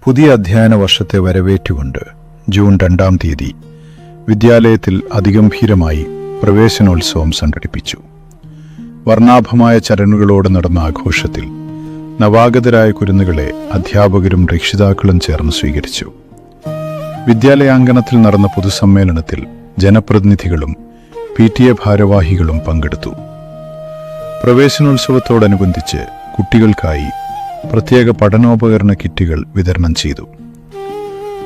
പുതിയ അധ്യയന വർഷത്തെ വരവേറ്റുകൊണ്ട് ജൂൺ 2-ാം തീയതി വിദ്യാലയത്തിൽ അതിഗംഭീരമായി പ്രവേശനോത്സവം സംഘടിപ്പിച്ചു. വർണ്ണാഭമായ ചടങ്ങുകളോടെ നടന്ന ആഘോഷത്തിൽ നവാഗതരായ കുരുന്നുകളെ അധ്യാപകരും രക്ഷിതാക്കളും ചേർന്ന് സ്വീകരിച്ചു. വിദ്യാലയാങ്കണത്തിൽ നടന്ന പൊതുസമ്മേളനത്തിൽ ജനപ്രതിനിധികളും PTA ഭാരവാഹികളും പങ്കെടുത്തു. പ്രവേശനോത്സവത്തോടനുബന്ധിച്ച് കുട്ടികൾക്കായി പ്രത്യേക പഠനോപകരണ കിറ്റുകൾ വിതരണം ചെയ്തു.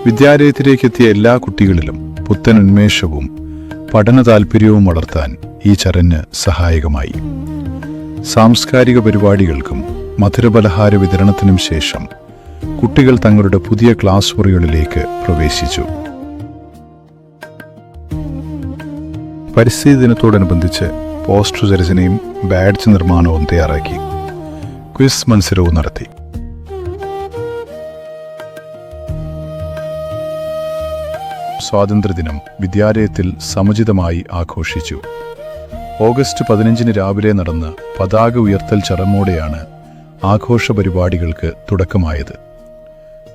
വിദ്യാലയത്തിലേക്കെത്തിയ എല്ലാ കുട്ടികളിലും പുത്തൻ ഉന്മേഷവും പഠന താൽപര്യവും വളർത്താൻ ഈ ചടങ്ങ് സഹായകമായി. സാംസ്കാരിക പരിപാടികൾക്കും മധുരപലഹാര വിതരണത്തിനും ശേഷം കുട്ടികൾ തങ്ങളുടെ പുതിയ ക്ലാസ് മുറികളിലേക്ക് പ്രവേശിച്ചു. പരിസ്ഥിതി ദിനത്തോടനുബന്ധിച്ച് പോസ്റ്റർ രചനയും ബാഡ്ജ് നിർമ്മാണവും തയ്യാറാക്കി. ക്വിസ് മത്സരവും നടത്തി. സ്വാതന്ത്ര്യദിനം വിദ്യാലയത്തിൽ സമുചിതമായി ആഘോഷിച്ചു. ഓഗസ്റ്റ് 15 രാവിലെ നടന്ന പതാക ഉയർത്തൽ ചടങ്ങോടെയാണ് ആഘോഷ പരിപാടികൾക്ക് തുടക്കമായത്.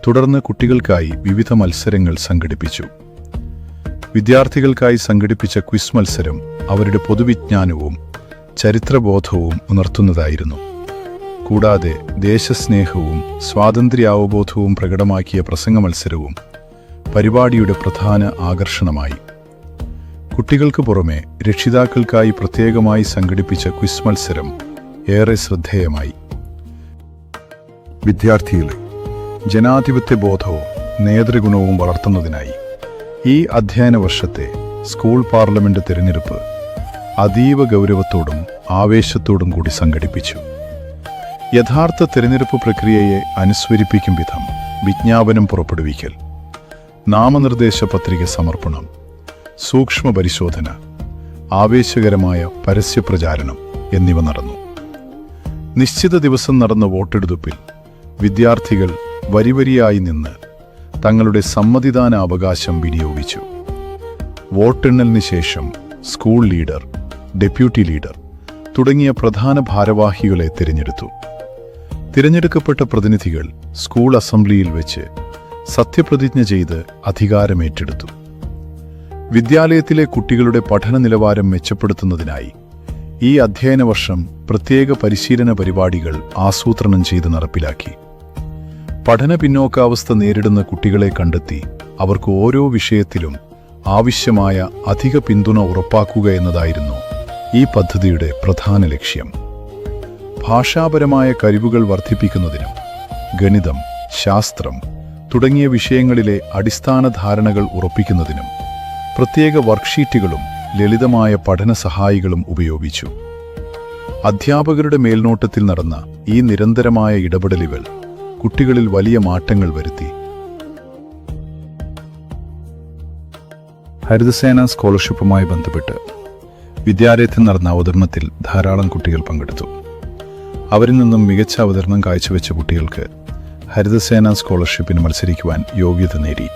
തുടർന്ന് കുട്ടികൾക്കായി വിവിധ മത്സരങ്ങൾ സംഘടിപ്പിച്ചു. വിദ്യാർത്ഥികൾക്കായി സംഘടിപ്പിച്ച ക്വിസ് മത്സരം അവരുടെ പൊതുവിജ്ഞാനവും ചരിത്രബോധവും ഉണർത്തുന്നതായിരുന്നു. കൂടാതെ ദേശസ്നേഹവും സ്വാതന്ത്ര്യാവബോധവും പ്രകടമാക്കിയ പ്രസംഗ മത്സരവും പരിപാടിയുടെ പ്രധാന ആകർഷണമായി. കുട്ടികൾക്ക് പുറമെ രക്ഷിതാക്കൾക്കായി പ്രത്യേകമായി സംഘടിപ്പിച്ച ക്വിസ് മത്സരം ഏറെ ശ്രദ്ധേയമായി. വിദ്യാർത്ഥികളെ ജനാധിപത്യ ബോധവും നേതൃഗുണവും വളർത്തുന്നതിനായി ഈ അധ്യയന വർഷത്തെ സ്കൂൾ പാർലമെന്റ് തിരഞ്ഞെടുപ്പ് അതീവ ഗൗരവത്തോടും ആവേശത്തോടും കൂടി സംഘടിപ്പിച്ചു. യഥാർത്ഥ തിരഞ്ഞെടുപ്പ് പ്രക്രിയയെ അനുസ്മരിപ്പിക്കും വിധം വിജ്ഞാപനം പുറപ്പെടുവിക്കൽ, നാമനിർദ്ദേശ പത്രിക സമർപ്പണം, സൂക്ഷ്മ പരിശോധന, ആവേശകരമായ പരസ്യപ്രചാരണം എന്നിവ നടന്നു. നിശ്ചിത ദിവസം നടന്ന വോട്ടെടുപ്പിൽ വിദ്യാർത്ഥികൾ വരിവരിയായി നിന്ന് തങ്ങളുടെ സമ്മതിദാന അവകാശം വിനിയോഗിച്ചു. വോട്ടെണ്ണലിന് ശേഷം സ്കൂൾ ലീഡർ, ഡെപ്യൂട്ടി ലീഡർ തുടങ്ങിയ പ്രധാന ഭാരവാഹികളെ തിരഞ്ഞെടുത്തു. തിരഞ്ഞെടുക്കപ്പെട്ട പ്രതിനിധികൾ സ്കൂൾ അസംബ്ലിയിൽ വെച്ച് സത്യപ്രതിജ്ഞ ചെയ്ത് അധികാരമേറ്റെടുത്തു. വിദ്യാലയത്തിലെ കുട്ടികളുടെ പഠന നിലവാരം മെച്ചപ്പെടുത്തുന്നതിനായി ഈ അധ്യയന വർഷം പ്രത്യേക പരിശീലന പരിപാടികൾ ആസൂത്രണം ചെയ്ത് നടപ്പിലാക്കി. പഠന പിന്നോക്കാവസ്ഥ നേരിടുന്ന കുട്ടികളെ കണ്ടെത്തി അവർക്ക് ഓരോ വിഷയത്തിലും ആവശ്യമായ അധിക പിന്തുണ ഉറപ്പാക്കുക എന്നതായിരുന്നു ഈ പദ്ധതിയുടെ പ്രധാന ലക്ഷ്യം. ഭാഷാപരമായ കഴിവുകൾ വർദ്ധിപ്പിക്കുന്നതിനും ഗണിതം, ശാസ്ത്രം തുടങ്ങിയ വിഷയങ്ങളിലെ അടിസ്ഥാന ധാരണകൾ ഉറപ്പിക്കുന്നതിനും പ്രത്യേക വർക്ക്ഷീറ്റുകളും ലളിതമായ പഠന സഹായികളും ഉപയോഗിച്ചു. അധ്യാപകരുടെ മേൽനോട്ടത്തിൽ നടന്ന ഈ നിരന്തരമായ ഇടപെടലുകൾ കുട്ടികളിൽ വലിയ മാറ്റങ്ങൾ വരുത്തി. ഹരിതസേന സ്കോളർഷിപ്പുമായി ബന്ധപ്പെട്ട് വിദ്യാലയത്തിൽ നടന്ന അവതരണത്തിൽ ധാരാളം കുട്ടികൾ പങ്കെടുത്തു. അവരിൽ നിന്നും മികച്ച അവതരണം കാഴ്ചവെച്ച കുട്ടികൾക്ക് ഹരിതസേന സ്കോളർഷിപ്പിന് മത്സരിക്കുവാൻ യോഗ്യത നേടി.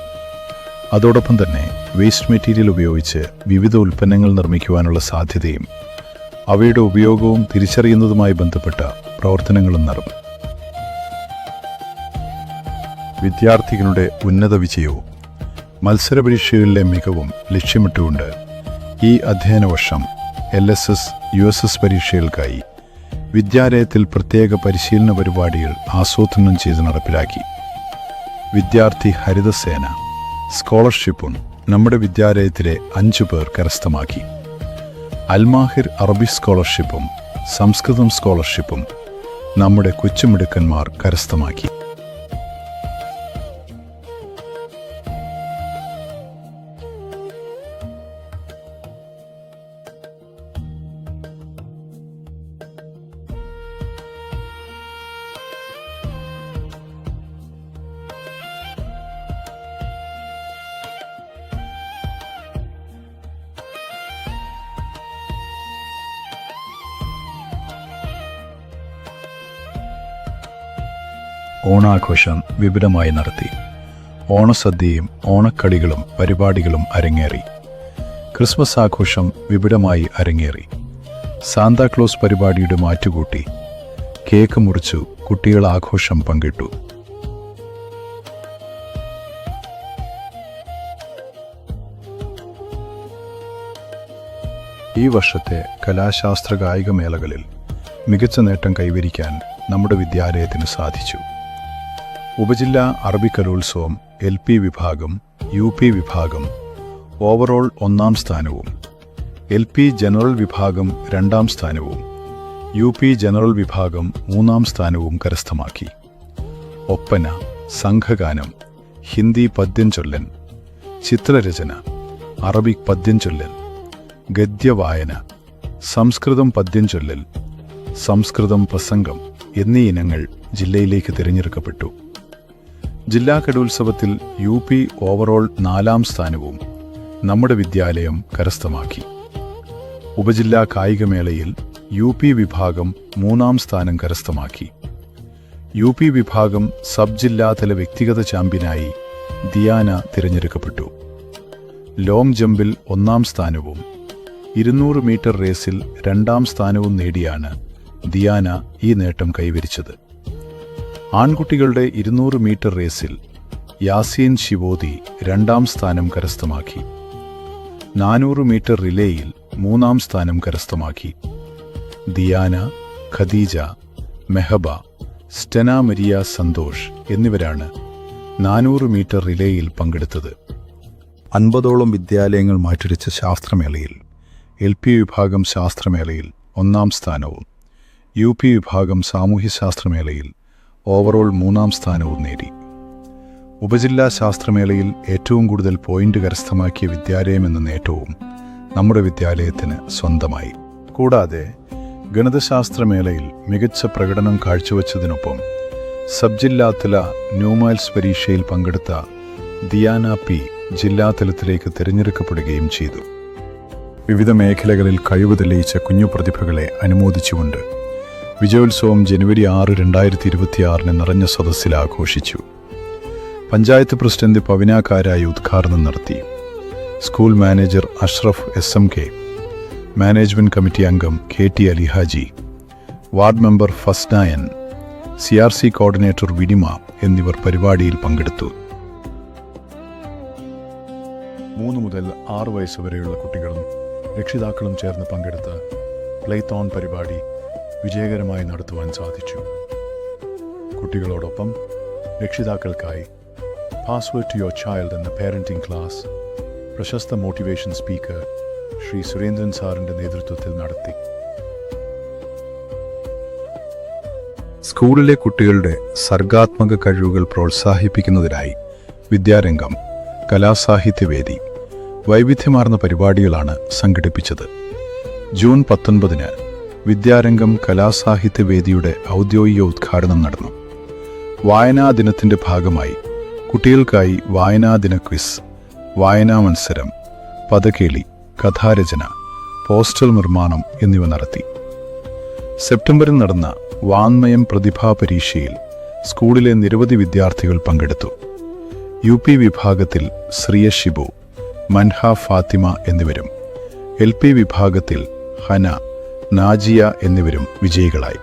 അതോടൊപ്പം തന്നെ വേസ്റ്റ് മെറ്റീരിയൽ ഉപയോഗിച്ച് വിവിധ ഉൽപ്പന്നങ്ങൾ നിർമ്മിക്കുവാനുള്ള സാധ്യതയും അവയുടെ ഉപയോഗവും തിരിച്ചറിയുന്നതുമായി ബന്ധപ്പെട്ട പ്രവർത്തനങ്ങളും നടന്നു. വിദ്യാർത്ഥികളുടെ ഉന്നത വിജയവും മത്സരപരീക്ഷകളിലെ മികവും ലക്ഷ്യമിട്ടുകൊണ്ട് ഈ അധ്യയന വർഷം LSS, USS പരീക്ഷകൾക്കായി വിദ്യാലയത്തിൽ പ്രത്യേക പരിശീലന പരിപാടികൾ ആസൂത്രണം ചെയ്ത് നടപ്പിലാക്കി. വിദ്യാർത്ഥി ഹരിതസേന സ്കോളർഷിപ്പും നമ്മുടെ വിദ്യാലയത്തിലെ 5 പേർ കരസ്ഥമാക്കി. അൽമാഹിർ അറബി സ്കോളർഷിപ്പും സംസ്കൃതം സ്കോളർഷിപ്പും നമ്മുടെ കൊച്ചുമിടുക്കന്മാർ കരസ്ഥമാക്കി. ഓണാഘോഷം വിപുലമായി നടത്തി. ഓണസദ്യയും ഓണക്കളികളും പരിപാടികളും അരങ്ങേറി. ക്രിസ്മസ് ആഘോഷം വിപുലമായി അരങ്ങേറി. സാന്താക്ലോസ് പരിപാടിയുടെ മാറ്റുകൂട്ടി. കേക്ക് മുറിച്ചു കുട്ടികൾ ആഘോഷം പങ്കിട്ടു. ഈ വർഷത്തെ കലാശാസ്ത്ര കായിക മേളകളിൽ മികച്ച നേട്ടം കൈവരിക്കാൻ നമ്മുടെ വിദ്യാലയത്തിന് സാധിച്ചു. ഉപജില്ലാ അറബി കലോത്സവം LP വിഭാഗം, UP വിഭാഗം ഓവറോൾ 1-ാം സ്ഥാനവും, LP ജനറൽ വിഭാഗം 2-ാം സ്ഥാനവും, UP ജനറൽ വിഭാഗം 3-ാം സ്ഥാനവും കരസ്ഥമാക്കി. ഒപ്പന, സംഘഗാനം, ഹിന്ദി പദ്യം ചൊല്ലൽ, ചിത്രരചന, അറബിക് പദ്യം ചൊല്ലൽ, ഗദ്യവായന, സംസ്കൃതം പദ്യം ചൊല്ലൽ, സംസ്കൃതം പ്രസംഗം എന്നീ ഇനങ്ങൾ ജില്ലയിലേക്ക് തിരഞ്ഞെടുക്കപ്പെട്ടു. ജില്ലാ കലോത്സവത്തിൽ UP ഓവറോൾ 4-ാം സ്ഥാനവും നമ്മുടെ വിദ്യാലയം കരസ്ഥമാക്കി. ഉപജില്ലാ കായികമേളയിൽ UP വിഭാഗം 3-ാം സ്ഥാനം കരസ്ഥമാക്കി. UP വിഭാഗം സബ് ജില്ലാതല വ്യക്തിഗത ചാമ്പ്യനായി ദിയാന തിരഞ്ഞെടുക്കപ്പെട്ടു. ലോങ് ജമ്പിൽ 1-ാം സ്ഥാനവും 200 മീറ്റർ റേസിൽ 2-ാം സ്ഥാനവും നേടിയാണ് ദിയാന ഈ നേട്ടം കൈവരിച്ചത്. ആൺകുട്ടികളുടെ 200 മീറ്റർ റേസിൽ യാസീൻ ശിവോദി 2-ാം സ്ഥാനം കരസ്ഥമാക്കി. 400 മീറ്റർ റിലേയിൽ 3-ാം സ്ഥാനം കരസ്ഥമാക്കി. ദിയാന, ഖദീജ, മെഹബ, സ്റ്റെന മരിയ സന്തോഷ് എന്നിവരാണ് 400 മീറ്റർ റിലേയിൽ പങ്കെടുത്തത്. 50ഓളം വിദ്യാലയങ്ങൾ മാറ്റുരച്ച ശാസ്ത്രമേളയിൽ LP വിഭാഗം ശാസ്ത്രമേളയിൽ 1-ാം സ്ഥാനവും UP വിഭാഗം സാമൂഹ്യശാസ്ത്രമേളയിൽ ഓവറോൾ 3-ാം സ്ഥാനവും നേടി. ഉപജില്ലാ ശാസ്ത്രമേളയിൽ ഏറ്റവും കൂടുതൽ പോയിന്റ് കരസ്ഥമാക്കിയ വിദ്യാലയം എന്ന നേട്ടവും നമ്മുടെ വിദ്യാലയത്തിന് സ്വന്തമായി. കൂടാതെ ഗണിതശാസ്ത്രമേളയിൽ മികച്ച പ്രകടനം കാഴ്ചവെച്ചതിനൊപ്പം സബ് ജില്ലാതല ന്യൂമൈൽസ് പരീക്ഷയിൽ പങ്കെടുത്ത ദിയാന P ജില്ലാതലത്തിലേക്ക് തിരഞ്ഞെടുക്കപ്പെടുകയും ചെയ്തു. വിവിധ മേഖലകളിൽ കഴിവ് തെളിയിച്ച കുഞ്ഞു പ്രതിഭകളെ അനുമോദിച്ചുകൊണ്ട് വിജയോത്സവം ജനുവരി 6, 2026 നിറഞ്ഞ സദസ്സിൽ ആഘോഷിച്ചു. പഞ്ചായത്ത് പ്രസിഡന്റ് പവിന കാരായി ഉദ്ഘാടനം നടത്തി. School manager Ashraf SMK, management committee അംഗം KT Alihaji, ward member Fasnayan, CRC coordinator Vinima എന്നിവർ പരിപാടിയിൽ പങ്കെടുത്തു. 3 മുതൽ 6 വയസ്സ് വരെയുള്ള കുട്ടികളും രക്ഷിതാക്കളും ചേർന്ന് പങ്കെടുത്ത പ്ലേത്തോൺ പരിപാടി വിജയകരമായി നടത്തുവാൻ സാധിച്ചു. കുട്ടികളോടൊപ്പം രക്ഷിതാക്കൾക്കായി പാസ്വേഡ് ടു യുവർ ചൈൽഡ് എന്ന പാരന്റിംഗ് ക്ലാസ് പ്രശസ്ത മോട്ടിവേഷൻ സ്പീക്കർ ശ്രീ സുരേന്ദ്രൻ സാറിന്റെ നേതൃത്വത്തിൽ നടത്തി. സ്കൂളിലെ കുട്ടികളുടെ സർഗാത്മക കഴിവുകൾ പ്രോത്സാഹിപ്പിക്കുന്നതിനായി വിദ്യാരംഗം, കലാസാഹിത്യവേദി വൈവിധ്യമാർന്ന പരിപാടികളാണ് സംഘടിപ്പിച്ചത്. ജൂൺ 19 വിദ്യാരംഗം കലാസാഹിത്യവേദിയുടെ ഔദ്യോഗിക ഉദ്ഘാടനം നടന്നു. വായനാ ദിനത്തിന്റെ ഭാഗമായി കുട്ടികൾക്കായി വായനാദിന ക്വിസ്, വായനാ മത്സരം, പദകേളി, കഥാരചന, പോസ്റ്റർ നിർമ്മാണം എന്നിവ നടത്തി. സെപ്റ്റംബറിൽ നടന്ന വാങ്മയം പ്രതിഭാ പരീക്ഷയിൽ സ്കൂളിലെ നിരവധി വിദ്യാർത്ഥികൾ പങ്കെടുത്തു. UP വിഭാഗത്തിൽ ശ്രിയ ഷിബു, മൻഹ ഫാത്തിമ എന്നിവരും LP വിഭാഗത്തിൽ ഹന, നാജിയ എന്നിവരും വിജയികളായി.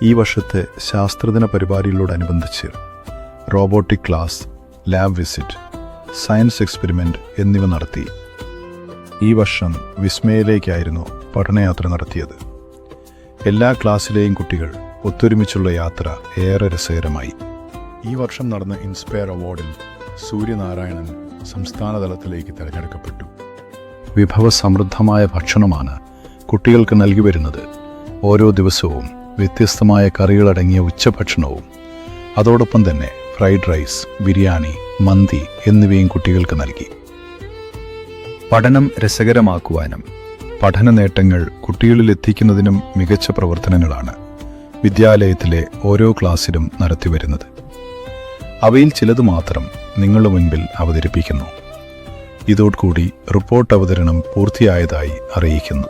ഈ വർഷത്തെ ശാസ്ത്രദിന പരിപാടികളോടനുബന്ധിച്ച് robotic class, lab visit, science experiment എന്നിവ നടത്തി. ഈ വർഷം വിസ്മയിലേക്കായിരുന്നു പഠനയാത്ര നടത്തിയത്. എല്ലാ ക്ലാസ്സിലെയും കുട്ടികൾ ഒത്തൊരുമിച്ചുള്ള യാത്ര ഏറെ രസകരമായി. ഈ വർഷം നടന്ന ഇൻസ്പയർ അവാർഡിൽ സൂര്യനാരായണൻ സംസ്ഥാനതലത്തിലേക്ക് തിരഞ്ഞെടുക്കപ്പെട്ടു. വിഭവസമൃദ്ധമായ ഭക്ഷണമാണ് കുട്ടികൾക്ക് നൽകി വരുന്നത്. ഓരോ ദിവസവും വ്യത്യസ്തമായ കറികളടങ്ങിയ ഉച്ചഭക്ഷണവും അതോടൊപ്പം തന്നെ ഫ്രൈഡ് റൈസ്, ബിരിയാണി, മന്തി എന്നിവയും കുട്ടികൾക്ക് നൽകി. പഠനം രസകരമാക്കുവാനും പഠന നേട്ടങ്ങൾ കുട്ടികളിൽ എത്തിക്കുന്നതിനും മികച്ച പ്രവർത്തനങ്ങളാണ് വിദ്യാലയത്തിലെ ഓരോ ക്ലാസ്സിലും നടത്തിവരുന്നത്. അവയിൽ ചിലത് മാത്രം നിങ്ങളുടെ മുൻപിൽ അവതരിപ്പിക്കുന്നു. ഇതോടുകൂടി റിപ്പോർട്ട് അവതരണം പൂർത്തിയായതായി അറിയിക്കുന്നു.